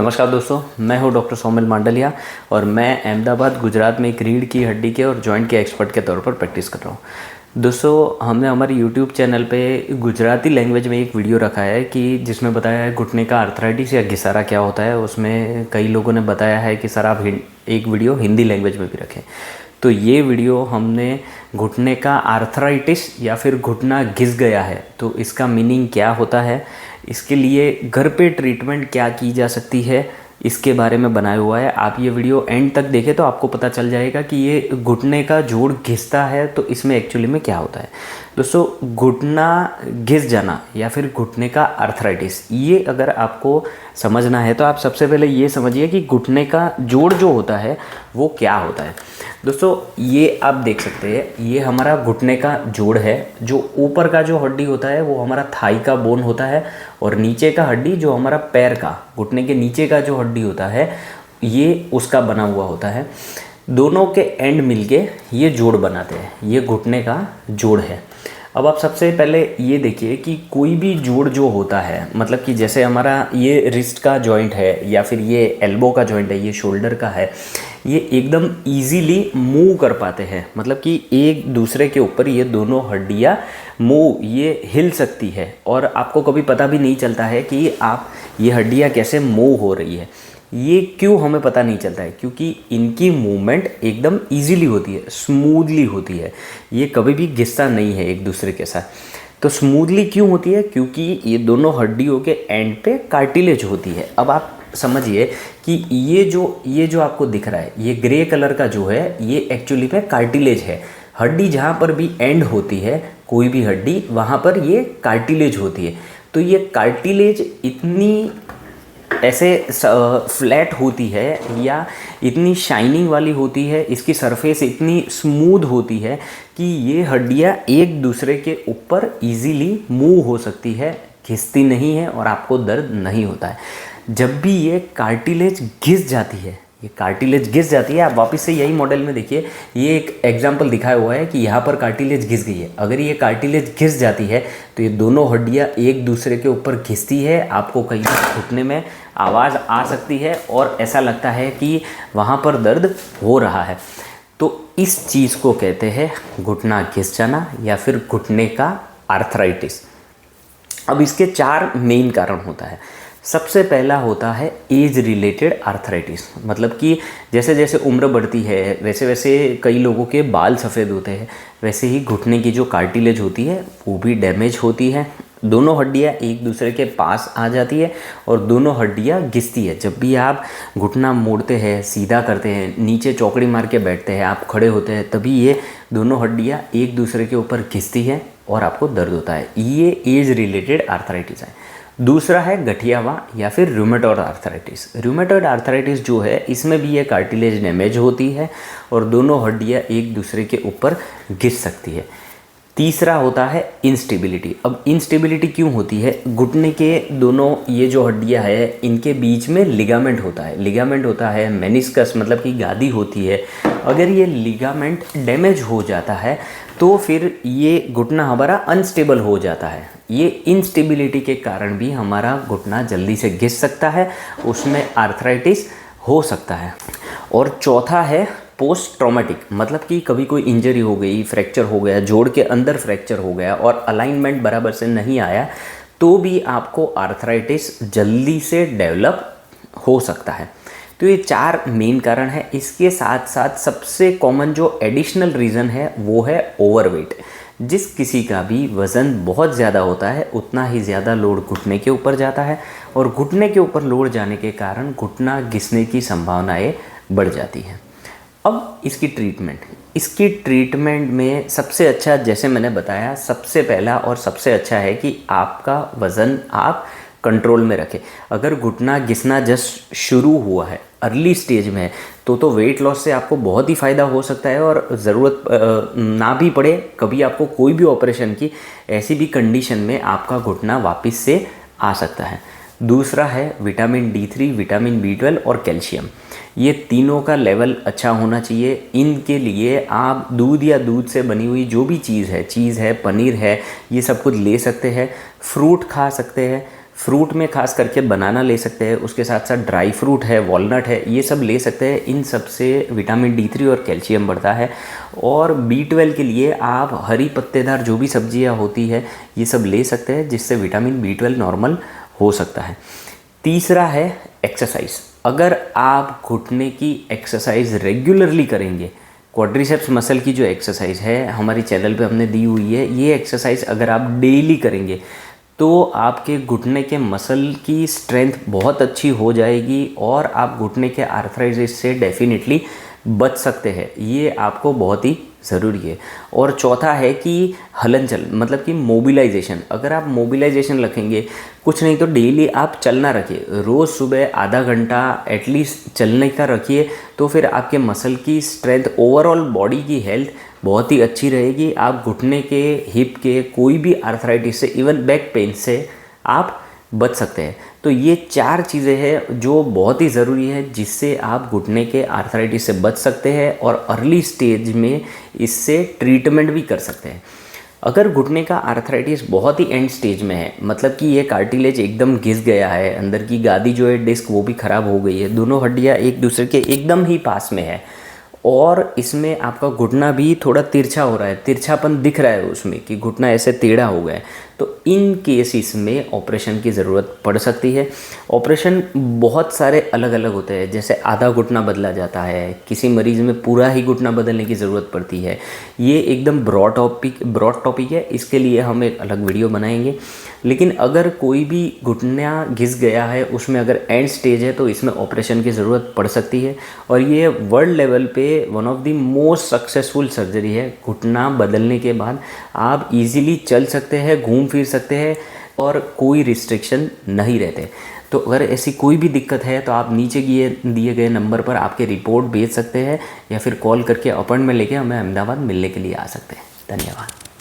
नमस्कार दोस्तों, मैं हूं डॉक्टर सोमिल मांडलिया और मैं अहमदाबाद गुजरात में एक रीढ़ की हड्डी के और जॉइंट के एक्सपर्ट के तौर पर प्रैक्टिस कर रहा हूं। दोस्तों, हमने हमारे यूट्यूब चैनल पे गुजराती लैंग्वेज में एक वीडियो रखा है कि जिसमें बताया है घुटने का आर्थराइटिस या घिसारा क्या होता है। उसमें कई लोगों ने बताया है कि सर आप एक वीडियो हिंदी लैंग्वेज में भी रखें। तो ये वीडियो हमने घुटने का आर्थराइटिस या फिर घुटना घिस गया है तो इसका मीनिंग क्या होता है, इसके लिए घर पे ट्रीटमेंट क्या की जा सकती है, इसके बारे में बनाया हुआ है। आप ये वीडियो एंड तक देखें तो आपको पता चल जाएगा कि ये घुटने का जोड़ घिसता है तो इसमें एक्चुअली में क्या होता है। दोस्तों, घुटना घिस जाना या फिर घुटने का आर्थराइटिस, ये अगर आपको समझना है तो आप सबसे पहले ये समझिए कि घुटने का जोड़ जो होता है वो क्या होता है। दोस्तों, ये आप देख सकते हैं, ये हमारा घुटने का जोड़ है। जो ऊपर का जो हड्डी होता है वो हमारा थाई का बोन होता है और नीचे का हड्डी जो हमारा पैर का, घुटने के नीचे का जो हड्डी होता है ये उसका बना हुआ होता है। दोनों के एंड मिलके ये जोड़ बनाते हैं, ये घुटने का जोड़ है। अब आप सबसे पहले ये देखिए कि कोई भी जोड़ जो होता है, मतलब कि जैसे हमारा ये रिस्ट का जॉइंट है या फिर ये एल्बो का जॉइंट है, ये शोल्डर का है, ये एकदम इजीली मूव कर पाते हैं। मतलब कि एक दूसरे के ऊपर ये दोनों हड्डियाँ ये हिल सकती है और आपको कभी पता भी नहीं चलता है कि आप ये हड्डियाँ कैसे मूव हो रही है। ये क्यों हमें पता नहीं चलता है, क्योंकि इनकी मूवमेंट एकदम इजीली होती है, स्मूथली होती है। ये कभी भी घिसता नहीं है एक दूसरे के साथ। तो स्मूथली क्यों होती है? क्योंकि ये दोनों हड्डियों के एंड पे कार्टिलेज होती है। अब आप समझिए कि ये जो आपको दिख रहा है, ये ग्रे कलर का जो है, ये एक्चुअली में कार्टिलेज है। हड्डी जहाँ पर भी एंड होती है, कोई भी हड्डी, वहाँ पर ये कार्टिलेज होती है। तो ये कार्टिलेज इतनी ऐसे फ्लैट होती है या इतनी शाइनिंग वाली होती है, इसकी सरफेस इतनी स्मूथ होती है कि ये हड्डियाँ एक दूसरे के ऊपर इजीली मूव हो सकती है, घिसती नहीं है और आपको दर्द नहीं होता है। जब भी ये कार्टिलेज घिस जाती है, ये कार्टिलेज घिस जाती है, आप वापस से यही मॉडल में देखिए, ये एक एग्जांपल दिखाया हुआ है कि यहाँ पर कार्टिलेज घिस गई है। अगर ये कार्टिलेज घिस जाती है तो ये दोनों हड्डियाँ एक दूसरे के ऊपर घिसती है, आपको कहीं घुटने में आवाज़ आ सकती है और ऐसा लगता है कि वहाँ पर दर्द हो रहा है। तो इस चीज़ को कहते हैं घुटना घिस जाना या फिर घुटने का आर्थराइटिस। अब इसके 4 मेन कारण होता है। सबसे पहला होता है एज रिलेटेड आर्थराइटिस, मतलब कि जैसे जैसे उम्र बढ़ती है वैसे वैसे कई लोगों के बाल सफ़ेद होते हैं, वैसे ही घुटने की जो कार्टिलेज होती है वो भी डैमेज होती है। दोनों हड्डियाँ एक दूसरे के पास आ जाती है और दोनों हड्डियाँ घिसती है। जब भी आप घुटना मोड़ते हैं, सीधा करते हैं, नीचे चौकड़ी मार के बैठते हैं, आप खड़े होते हैं, तभी ये दोनों हड्डियाँ एक दूसरे के ऊपर घिसती है और आपको दर्द होता है। ये एज रिलेटेड आर्थराइटिस है। दूसरा है गठियावा या फिर रूमेटॉइड आर्थराइटिस। रूमेटॉइड आर्थराइटिस जो है, इसमें भी ये कार्टिलेज डैमेज होती है और दोनों हड्डियाँ एक दूसरे के ऊपर घिस सकती है। तीसरा होता है इंस्टेबिलिटी। अब इंस्टेबिलिटी क्यों होती है? घुटने के दोनों ये जो हड्डियाँ है इनके बीच में लिगामेंट होता है, लिगामेंट होता है, मेनिस्कस मतलब कि गादी होती है। अगर ये लिगामेंट डैमेज हो जाता है तो फिर ये घुटना हमारा अनस्टेबल हो जाता है। ये इंस्टेबिलिटी के कारण भी हमारा घुटना जल्दी से घिस सकता है, उसमें आर्थराइटिस हो सकता है। और चौथा है पोस्ट ट्रॉमेटिक, मतलब कि कभी कोई इंजरी हो गई, फ्रैक्चर हो गया, जोड़ के अंदर फ्रैक्चर हो गया और अलाइनमेंट बराबर से नहीं आया तो भी आपको आर्थराइटिस जल्दी से डेवलप हो सकता है। तो ये 4 मेन कारण है। इसके साथ साथ सबसे कॉमन जो एडिशनल रीज़न है वो है ओवरवेट। जिस किसी का भी वज़न बहुत ज़्यादा होता है उतना ही ज़्यादा लोड घुटने के ऊपर जाता है और घुटने के ऊपर लोड जाने के कारण घुटना घिसने की संभावनाएं बढ़ जाती हैं। अब इसकी ट्रीटमेंट में सबसे अच्छा, जैसे मैंने बताया, सबसे पहला और सबसे अच्छा है कि आपका वज़न आप कंट्रोल में रखें। अगर घुटना घिसना जस्ट शुरू हुआ है, अर्ली स्टेज में है, तो वेट लॉस से आपको बहुत ही फ़ायदा हो सकता है और ज़रूरत ना भी पड़े कभी आपको कोई भी ऑपरेशन की, ऐसी भी कंडीशन में आपका घुटना वापस से आ सकता है। दूसरा है विटामिन D3, विटामिन B12 और कैल्शियम। ये तीनों का लेवल अच्छा होना चाहिए। इनके लिए आप दूध या दूध से बनी हुई जो भी चीज़ है, पनीर है, ये सब कुछ ले सकते हैं। फ्रूट खा सकते हैं। फ्रूट में खास करके बनाना ले सकते हैं, उसके साथ साथ ड्राई फ्रूट है, वॉलनट है, ये सब ले सकते हैं। इन सब से विटामिन D3 और कैल्शियम बढ़ता है। और B12 के लिए आप हरी पत्तेदार जो भी सब्जियां होती है ये सब ले सकते हैं, जिससे विटामिन B12 नॉर्मल हो सकता है। तीसरा है एक्सरसाइज। अगर आप घुटने की एक्सरसाइज रेगुलरली करेंगे, क्वाड्रिसेप्स मसल की जो एक्सरसाइज है हमारी चैनल पे हमने दी हुई है, ये एक्सरसाइज अगर आप डेली करेंगे तो आपके घुटने के मसल की स्ट्रेंथ बहुत अच्छी हो जाएगी और आप घुटने के आर्थराइटिस से डेफिनेटली बच सकते हैं। ये आपको बहुत ही ज़रूरी है। और चौथा है कि हलन चल, मतलब कि मोबिलाइजेशन। अगर आप मोबिलाइजेशन रखेंगे, कुछ नहीं तो डेली आप चलना रखिए, रोज़ सुबह आधा घंटा एटलीस्ट चलने का रखिए, तो फिर आपके मसल की स्ट्रेंथ, ओवरऑल बॉडी की हेल्थ बहुत ही अच्छी रहेगी। आप घुटने के, हिप के कोई भी आर्थराइटिस से, इवन बैक पेन से आप बच सकते हैं। तो ये 4 चीज़ें हैं जो बहुत ही ज़रूरी है, जिससे आप घुटने के आर्थराइटिस से बच सकते हैं और अर्ली स्टेज में इससे ट्रीटमेंट भी कर सकते हैं। अगर घुटने का आर्थराइटिस बहुत ही एंड स्टेज में है, मतलब कि ये कार्टिलेज एकदम घिस गया है, अंदर की गादी जो है डिस्क वो भी ख़राब हो गई है, दोनों हड्डियाँ एक दूसरे के एकदम ही पास में है और इसमें आपका घुटना भी थोड़ा तिरछा हो रहा है, तिरछापन दिख रहा है उसमें कि घुटना ऐसे टेढ़ा हो गया है, तो इन केसेस में ऑपरेशन की ज़रूरत पड़ सकती है। ऑपरेशन बहुत सारे अलग अलग होते हैं, जैसे आधा घुटना बदला जाता है, किसी मरीज़ में पूरा ही घुटना बदलने की ज़रूरत पड़ती है। ये एकदम ब्रॉड टॉपिक है, इसके लिए हम एक अलग वीडियो बनाएंगे। लेकिन अगर कोई भी घुटना घिस गया है, उसमें अगर एंड स्टेज है, तो इसमें ऑपरेशन की ज़रूरत पड़ सकती है। और ये वर्ल्ड लेवल पे one of the most successful surgery है। घुटना बदलने के बाद आप इजीली चल सकते हैं, घूम फिर सकते हैं और कोई रिस्ट्रिक्शन नहीं रहते। तो अगर ऐसी कोई भी दिक्कत है तो आप नीचे दिए गए नंबर पर आपके रिपोर्ट भेज सकते हैं या फिर कॉल करके अपॉइंटमेंट लेके हमें अहमदाबाद मिलने के लिए आ सकते हैं। धन्यवाद।